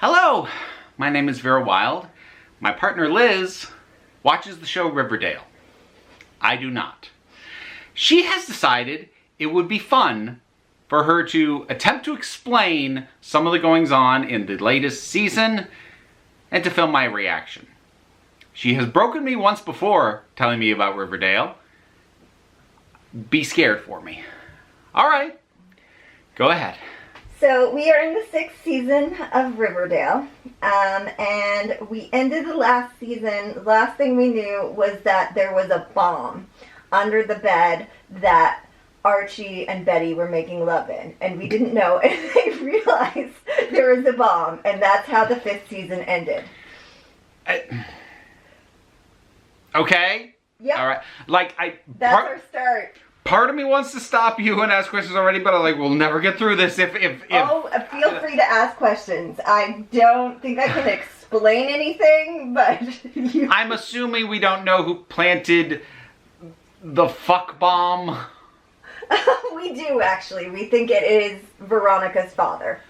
Hello, my name is Vera Wild. My partner Liz watches the show Riverdale. I do not. She has decided it would be fun for her to attempt to explain some of the goings-on in the latest season and to film my reaction. She has broken me once before telling me about Riverdale. Be scared for me. All right, go ahead. So we are in the 6th season of Riverdale, and we ended the last season. The last thing we knew was that there was a bomb under the bed that Archie and Betty were making love in, and we didn't know, and they realized there was a bomb, and that's how the 5th season ended. Okay. Yep. All right. That's our start. Part of me wants to stop you and ask questions already, but we'll never get through this if... Oh, feel free to ask questions. I don't think I can explain anything, but I'm assuming we don't know who planted the fuck bomb. We do, actually. We think it is Veronica's father.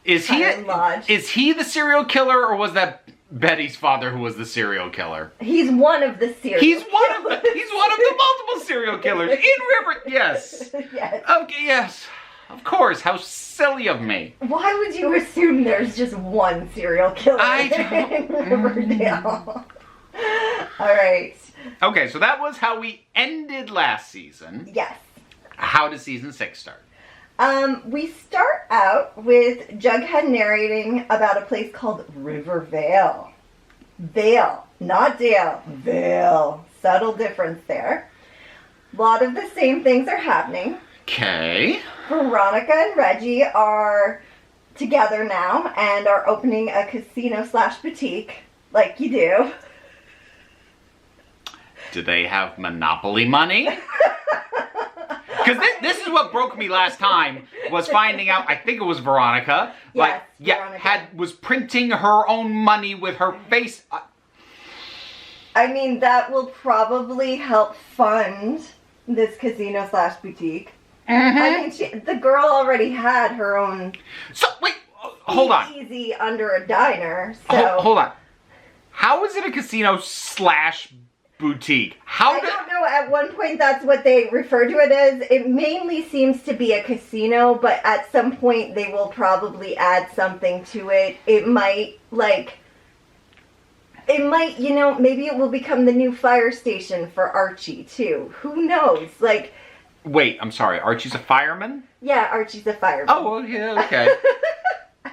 Is he the serial killer, or was that Betty's father who was the serial killer? He's one of the serial killers. He's one of the multiple serial killers in River. Yes. Yes. Okay, yes. Of course. How silly of me. Why would you assume there's just one serial killer in Riverdale? All right. Okay, so that was how we ended last season. Yes. How does season 6 start? We start out with Jughead narrating about a place called Riverdale. Vale, not Dale. Vale. Subtle difference there. A lot of the same things are happening. Okay. Veronica and Reggie are together now and are opening a casino/boutique, like you do. Do they have Monopoly money? Because this is what broke me last time, was finding out, I think it was Veronica. Yes, Veronica. Was printing her own money with her face. I mean, that will probably help fund this casino/boutique. Mm-hmm. I mean, the girl already had her own... So, wait, hold on. Easy under a diner, so... Hold on. How is it a casino/boutique? I don't know. At one point, that's what they refer to it as. It mainly seems to be a casino, but at some point, they will probably add something to it. It might, maybe it will become the new fire station for Archie, too. Who knows? Wait, I'm sorry. Archie's a fireman? Yeah, Archie's a fireman. Oh, yeah, okay.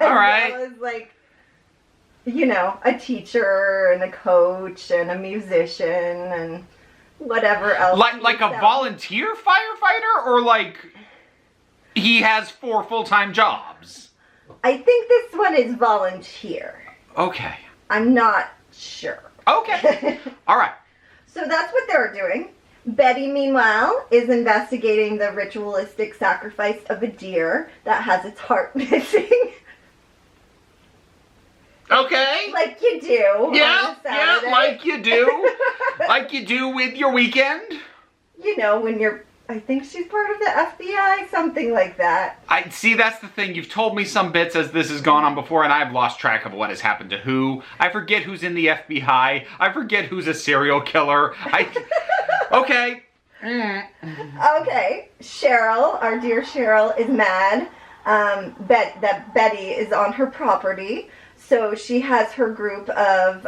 All right. Well as, a teacher and a coach and a musician and whatever else. Like a volunteer firefighter, or he has 4 full-time jobs? I think this one is volunteer. Okay. I'm not sure. Okay. All right. So that's what they're doing. Betty, meanwhile, is investigating the ritualistic sacrifice of a deer that has its heart missing. Okay. Like you do. Yeah, like you do. Like you do with your weekend. When you're... I think she's part of the FBI, something like that. I see, that's the thing. You've told me some bits as this has gone on before, and I've lost track of what has happened to who. I forget who's in the FBI. I forget who's a serial killer. Okay. Okay. Cheryl, our dear Cheryl, is mad that Betty is on her property. So she has her group of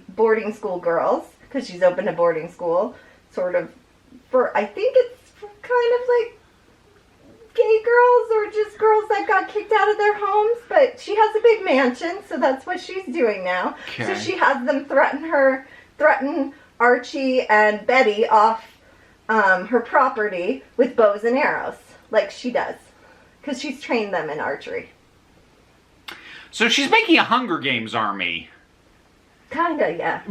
boarding school girls, because she's opened a boarding school, sort of, I think it's kind of like gay girls or just girls that got kicked out of their homes, but she has a big mansion, so that's what she's doing now. Okay. So she has them threaten Archie and Betty off her property with bows and arrows, like she does, because she's trained them in archery. So she's making a Hunger Games army. Kinda, yeah.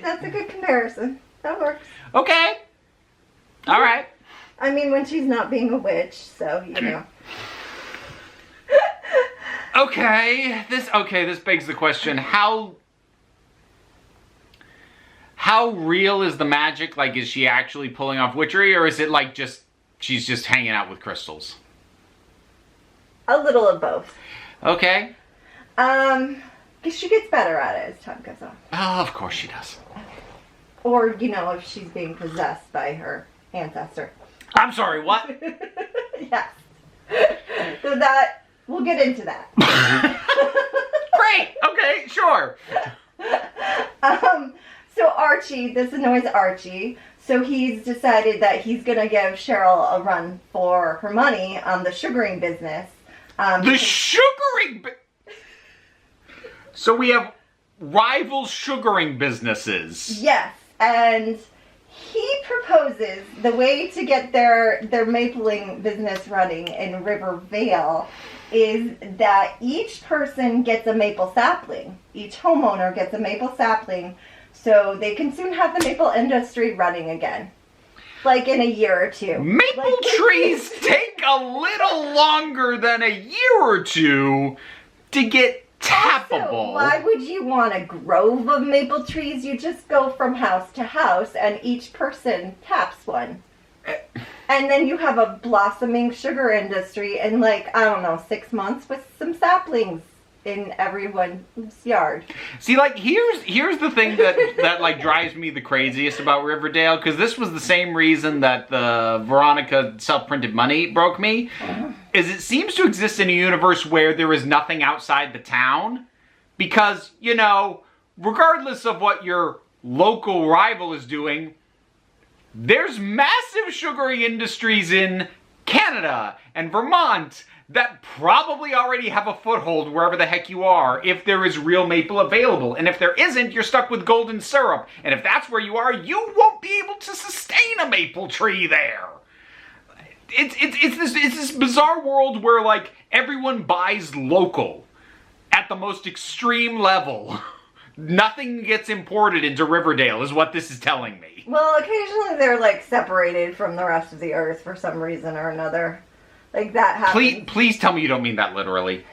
That's a good comparison. That works. Okay. All right. I mean, when she's not being a witch, so, Okay. This begs the question, how real is the magic? Is she actually pulling off witchery, or is it she's just hanging out with crystals? A little of both. Okay. She gets better at it as time goes on. Oh, of course she does. Or, if she's being possessed by her ancestor. I'm sorry, what? Yes. So we'll get into that. Great, okay, sure. So Archie, this annoys Archie, so he's decided that he's going to give Cheryl a run for her money on the sugaring business. So we have rival sugaring businesses. Yes, and he proposes the way to get their mapling business running in Riverdale is that each person gets a maple sapling. Each homeowner gets a maple sapling, so they can soon have the maple industry running again. Like in a year or two. Maple trees take a little longer than a year or two to get tappable. Also, why would you want a grove of maple trees? You just go from house to house and each person taps one. And then you have a blossoming sugar industry in 6 months with some saplings in everyone's yard. See, here's the thing that drives me the craziest about Riverdale, because this was the same reason that the Veronica self-printed money broke me, is it seems to exist in a universe where there is nothing outside the town, because, regardless of what your local rival is doing, there's massive sugaring industries in Canada and Vermont that probably already have a foothold wherever the heck you are, if there is real maple available. And if there isn't, you're stuck with golden syrup. And if that's where you are, you won't be able to sustain a maple tree there. It's this bizarre world where, everyone buys local at the most extreme level. Nothing gets imported into Riverdale, is what this is telling me. Well, occasionally they're, separated from the rest of the earth for some reason or another. That happens. Please tell me you don't mean that literally.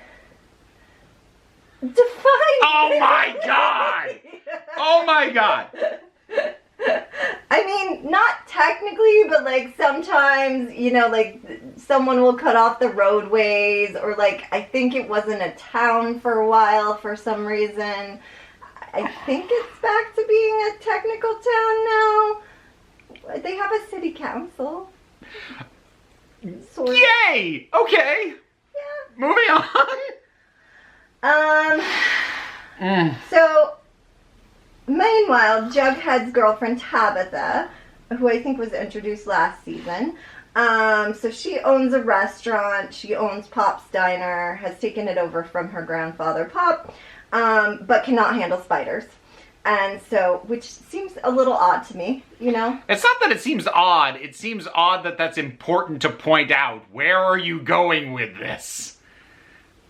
Define. Oh my god! Oh my god! I mean, not technically, but sometimes, someone will cut off the roadways, or I think it wasn't a town for a while for some reason. I think it's back to being a technical town now. They have a city council. Sort of. Yay! Okay. Yeah. Moving on. So, meanwhile, Jughead's girlfriend Tabitha, who I think was introduced last season, so she owns a restaurant. She owns Pop's Diner, has taken it over from her grandfather Pop, but cannot handle spiders. And so, which seems a little odd to me, It's not that it seems odd. It seems odd that that's important to point out. Where are you going with this?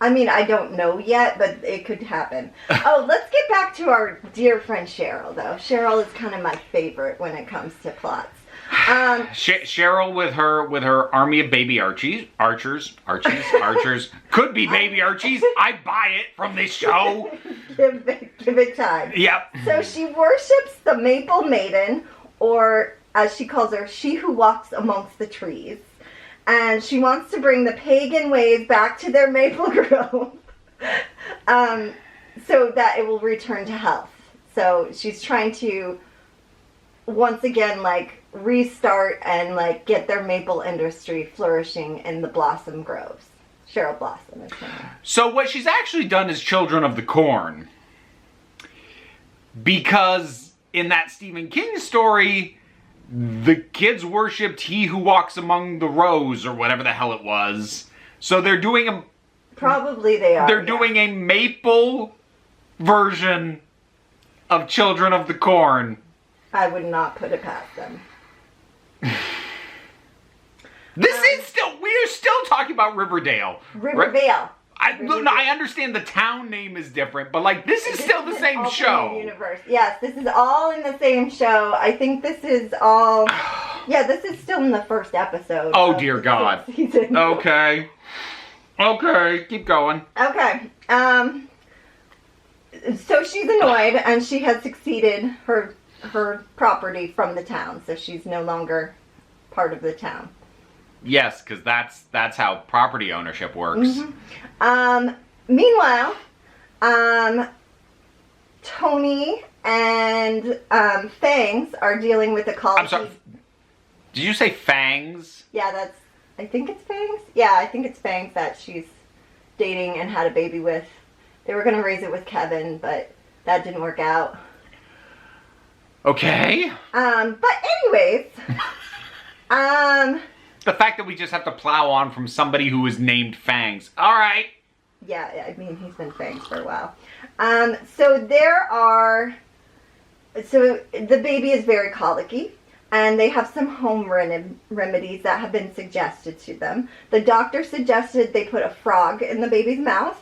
I mean, I don't know yet, but it could happen. Oh, let's get back to our dear friend Cheryl, though. Cheryl is kind of my favorite when it comes to plots. Cheryl with her army of baby archers, could be baby Archies. I buy it from this show. Give it time. Yep. So she worships the Maple Maiden, or as she calls her, she who walks amongst the trees. And she wants to bring the pagan ways back to their maple grove, so that it will return to health. So she's trying to once again restart and get their maple industry flourishing in the Blossom Groves. Cheryl Blossom is her name. So what she's actually done is Children of the Corn. Because in that Stephen King story, the kids worshipped he who walks among the rows, or whatever the hell it was. So they're doing Probably they are. They're doing a maple version of Children of the Corn. I would not put it past them. We're still talking about Riverdale. Riverdale. I understand the town name is different, but this is still the same show. Universe. Yes, this is all in the same show. I think this is all. Yeah, this is still in the first episode. Oh dear God. Season. Okay, keep going. Okay. So she's annoyed, and she has succeeded her property from the town, so she's no longer part of the town. Yes, because that's how property ownership works. Meanwhile, Tony and Fangs are dealing with the colicky. I'm sorry. Did you say fangs? Yeah, I think it's Fangs. Yeah, I think it's Fangs that she's dating and had a baby with. They were going to raise it with Kevin, but that didn't work out. Okay. But anyways, the fact that we just have to plow on from somebody who is named Fangs. All right. Yeah, I mean, he's been Fangs for a while. So the baby is very colicky, and they have some home remedies that have been suggested to them. The doctor suggested they put a frog in the baby's mouth,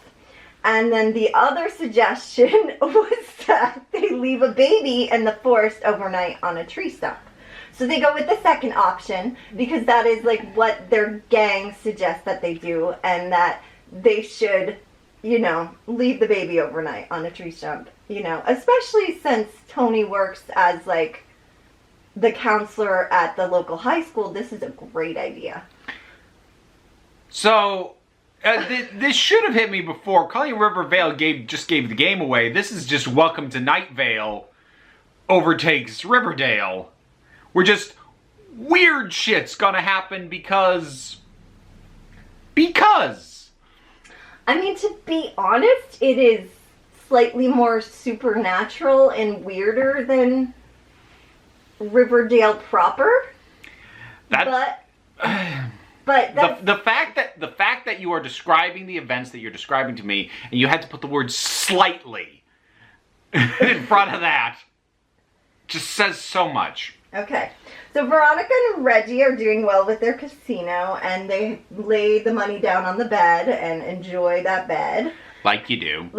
and then the other suggestion was that they leave a baby in the forest overnight on a tree stump. So they go with the second option, because that is like what their gang suggests that they do, and that they should, leave the baby overnight on a tree stump, especially since Tony works as like the counselor at the local high school. This is a great idea. So, this should have hit me before. Calling it Riverdale just gave the game away. This is just Welcome to Night Vale overtakes Riverdale. We're just weird shit's gonna happen because. I mean, to be honest, it is slightly more supernatural and weirder than Riverdale proper. But that's... the fact that you are describing the events that you're describing to me, and you had to put the word slightly in front of that, just says so much. Okay, so Veronica and Reggie are doing well with their casino, and they lay the money down on the bed and enjoy that bed. Like you do.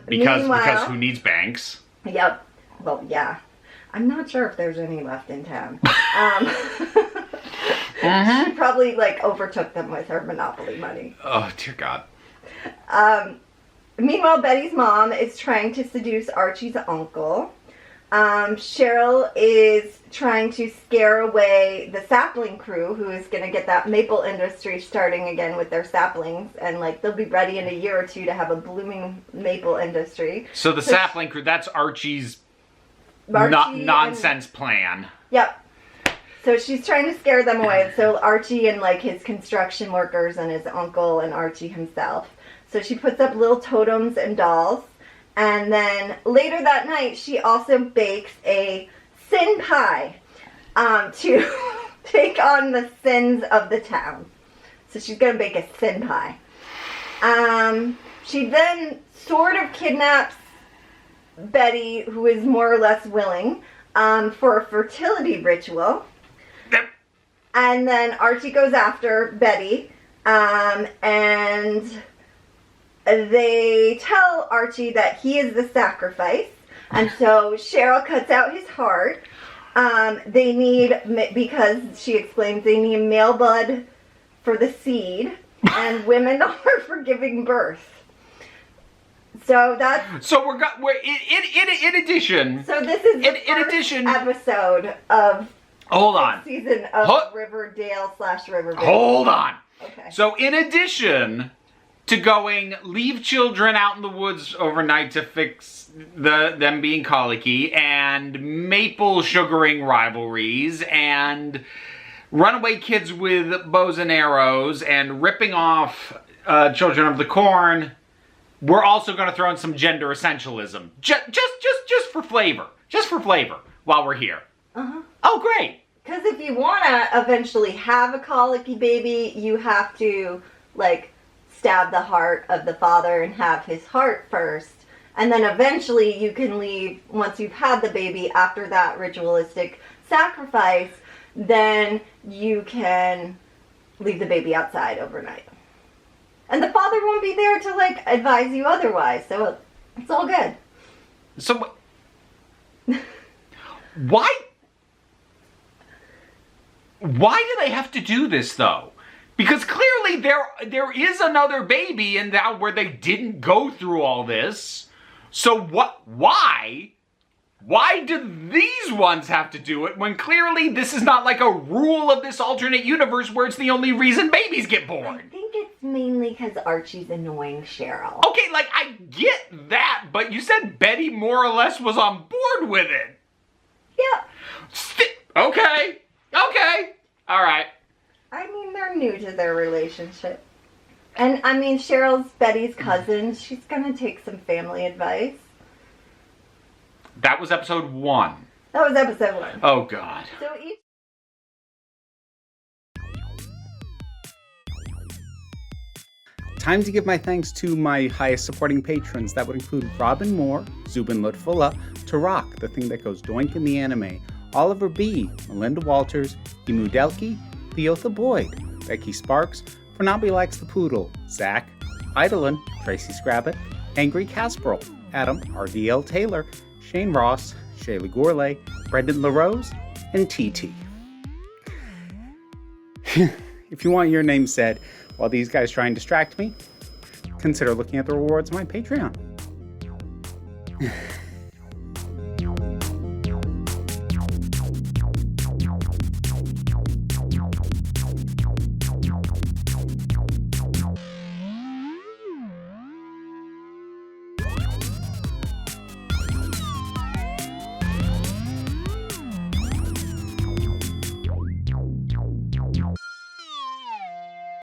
Because who needs banks? Yep. Well, yeah. I'm not sure if there's any left in town. She probably overtook them with her Monopoly money. Oh, dear God. Meanwhile, Betty's mom is trying to seduce Archie's uncle. Cheryl is trying to scare away the sapling crew, who is going to get that maple industry starting again with their saplings, and they'll be ready in a year or two to have a blooming maple industry. So the sapling crew, that's Archie's nonsense plan. Yep. So she's trying to scare them away. So Archie and his construction workers and his uncle and Archie himself. So she puts up little totems and dolls. And then later that night, she also bakes a sin pie to take on the sins of the town. So she's going to bake a sin pie. She then sort of kidnaps Betty, who is more or less willing, for a fertility ritual. And then Archie goes after Betty, and they tell Archie that he is the sacrifice, and so Cheryl cuts out his heart. They need, because she explains, they need male blood for the seed, and women are for giving birth. So that's... So we're in addition... So this is the first episode of... Hold on. Season of Riverdale/Riverdale. Hold on. Okay. So in addition to going, leave children out in the woods overnight to fix them being colicky, and maple sugaring rivalries, and runaway kids with bows and arrows, and ripping off Children of the Corn, we're also going to throw in some gender essentialism. Just for flavor. Just for flavor while we're here. Uh-huh. Oh, great. Because if you want to eventually have a colicky baby, you have to, stab the heart of the father and have his heart first. And then eventually you can leave, once you've had the baby, after that ritualistic sacrifice, then you can leave the baby outside overnight. And the father won't be there to, advise you otherwise, so it's all good. So, why do they have to do this, though? Because clearly there is another baby in that where they didn't go through all this. So why do these ones have to do it when clearly this is not like a rule of this alternate universe where it's the only reason babies get born? I think it's mainly because Archie's annoying Cheryl. Okay, like, I get that, but you said Betty more or less was on board with it. Yeah. Okay. All right. I mean, they're new to their relationship. And, I mean, Cheryl's Betty's cousin. She's going to take some family advice. That was episode 1. That was episode 1. Oh, God. So each... Time to give my thanks to my highest supporting patrons. That would include Robin Moore, Zubin Lutfullah, Tarak, the thing that goes doink in the anime, Oliver B., Melinda Walters, Emu Delkey, Theotha Boyd, Becky Sparks, Fernabi Likes the Poodle, Zach, Idolin, Tracy Scrabbit, Angry Casperl, Adam RDL Taylor, Shane Ross, Shayla Gourlay, Brendan LaRose, and TT. If you want your name said while these guys try and distract me, consider looking at the rewards on my Patreon.